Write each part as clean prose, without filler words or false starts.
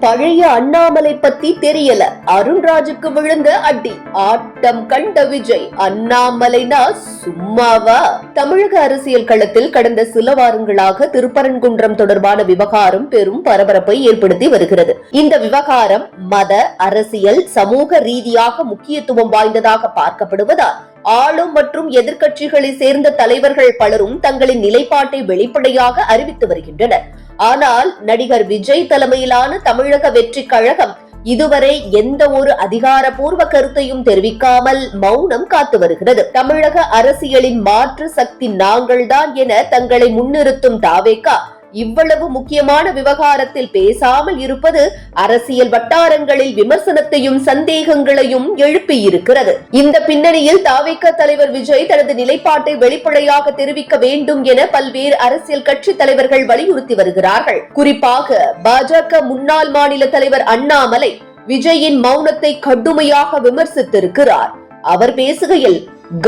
பழைய அண்ணாமலை பத்தி தெரியல, அருண்ராஜுக்கு விழுந்த அடி, ஆட்டம் கண்ட விஜய், அண்ணாமலைனா சும்மாவா? தமிழக அரசியல் களத்தில் கடந்த சில வாரங்களாக திருப்பரங்குன்றம் தொடர்பான விவகாரம் பெரும் பரபரப்பை ஏற்படுத்தி வருகிறது. இந்த விவகாரம் மத, அரசியல், சமூக ரீதியாக முக்கியத்துவம் வாய்ந்ததாக பார்க்கப்படுவதால் ஆளும் மற்றும் எதிர்க்கட்சிகளை சேர்ந்த தலைவர்கள் பலரும் தங்களின் நிலைப்பாட்டை வெளிப்படையாக அறிவித்து வருகின்றனர். ஆனால் நடிகர் விஜய் தலைமையிலான தமிழக வெற்றி கழகம் இதுவரை எந்த ஒரு அதிகாரப்பூர்வ கருத்தையும் தெரிவிக்காமல் மௌனம் காத்து வருகிறது. தமிழக அரசியலின் மாற்று சக்தி நாங்கள்தான் என தங்களை முன்னிறுத்தும் தாவேகா இவ்வளவு முக்கியமான விவகாரத்தில் பேசாமல் இருப்பது அரசியல் வட்டாரங்களில் விமர்சனத்தையும் சந்தேகங்களையும் எழுப்பியிருக்கிறது. இந்த பின்னணியில் தாவேகா தலைவர் விஜய் தனது நிலைப்பாட்டை வெளிப்படையாக தெரிவிக்க வேண்டும் என பல்வேறு அரசியல் கட்சி தலைவர்கள் வலியுறுத்தி வருகிறார்கள். குறிப்பாக பாஜக முன்னாள் மாநில தலைவர் அண்ணாமலை விஜயின் மௌனத்தை கடுமையாக விமர்சித்திருக்கிறார். அவர் பேசுகையில்,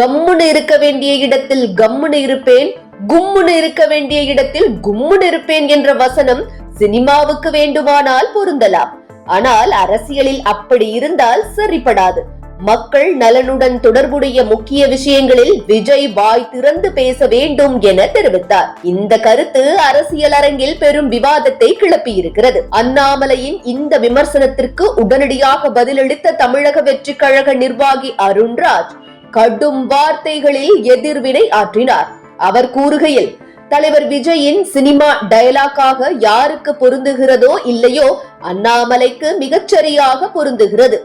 கம்முன்னு இருக்க வேண்டிய இடத்தில் கம்முன்னு இருப்பேன், கும்முன்னு இருக்க வேண்டிய இடத்தில் கும்முன்னு இருப்பேன் என்ற வசனம் சினிமாவுக்கு வேண்டுமானால் பொருந்தலாம். ஆனால் அரசியலில் அப்படி இருந்தால் சரிப்படாது. மக்கள் நலனுடன் தொடர்புடைய முக்கிய விஷயங்களில் விஜய் வாய் திறந்து பேச வேண்டும் என தெரிவித்தார். இந்த கருத்து அரசியல் அரங்கில் பெரும் விவாதத்தை கிளப்பியிருக்கிறது. அண்ணாமலையின் இந்த விமர்சனத்திற்கு உடனடியாக பதிலளித்த தமிழக வெற்றி கழக நிர்வாகி அருண்ராஜ் கடும் வார்த்தைகளில் எதிர்வினை ஆற்றினார். அவர் கூறுகையில், தலைவர் விஜயின் சினிமா டயலாக்காக யாருக்கு பொருந்துகிறதோ இல்லையோ அண்ணாமலைக்கு மிகச்சரியாக பொருந்துகிறது.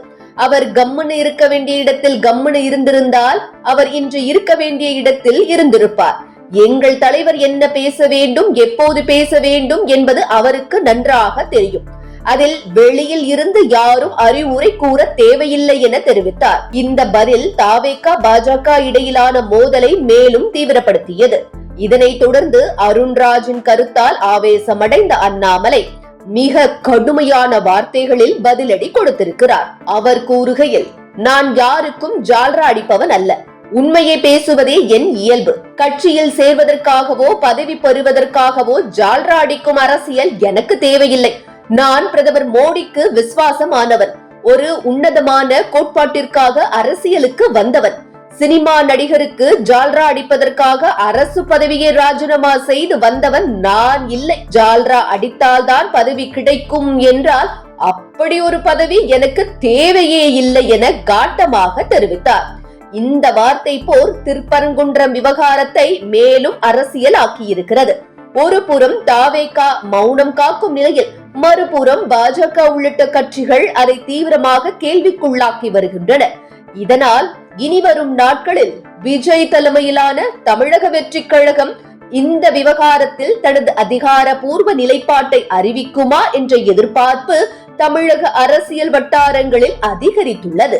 அவர் கம்முன்னு இருக்க வேண்டிய இடத்தில் கம்முன்னு இருந்திருந்தால் அவர் இன்று இருக்க வேண்டிய இடத்தில் இருந்திருப்பார். எங்கள் தலைவர் என்ன பேச வேண்டும், எப்போது பேச வேண்டும் என்பது அவருக்கு நன்றாக தெரியும். அதில் வெளியில் இருந்து யாரும் அறிவுரை கூற தேவையில்லை என தெரிவித்தார். இந்த பதில் தாவேகா பாஜக இடையிலான மோதலை மேலும் தீவிரப்படுத்தியது. இதனைத் தொடர்ந்து அருண்ராஜின் கருத்தால் ஆவேசமடைந்த அண்ணாமலை மிக கடுமையான வார்த்தைகளில் பதிலடி கொடுத்திருக்கிறார். அவர் கூறுகையில், நான் யாருக்கும் ஜால்ரா அடிப்பவன் அல்ல. உண்மையை பேசுவதே என் இயல்பு. கட்சியில் சேர்வதற்காகவோ பதவி பெறுவதற்காகவோ ஜால்ரா அடிக்கும் அரசியல் எனக்கு தேவையில்லை. நான் பிரதமர் மோடிக்கு விசுவாசமானவன். ஒரு உன்னதமான கோட்பாட்டிற்காக அரசியலுக்கு வந்தவன். சினிமா நடிகருக்கு ஜால்ரா அடிப்பதற்காக அரசு பதவியை ராஜினாமா செய்து வந்தவன் நான் இல்லை. ஜால்ரா அடித்தால்தான் பதவி கிடைக்கும் என்றால் அப்படி ஒரு பதவி எனக்கு தேவையே இல்லை என காட்டமாக தெரிவித்தார். இந்த வார்த்தை போர் திருப்பரங்குன்றம் விவகாரத்தை மேலும் அரசியலாக்கியிருக்கிறது. ஒரு புறம் தாவேகா மௌனம் காக்கும் நிலையில் மறுபுறம் பாஜக உள்ளிட்ட கட்சிகள் அதை தீவிரமாக கேள்விக்குள்ளாக்கி வருகின்றன. இதனால் இனிவரும் நாட்களில் விஜய் தலைமையிலான தமிழக வெற்றி கழகம் இந்த விவகாரத்தில் தனது அதிகாரப்பூர்வ நிலைப்பாட்டை அறிவிக்குமா என்ற எதிர்பார்ப்பு தமிழக அரசியல் வட்டாரங்களில் அதிகரித்துள்ளது.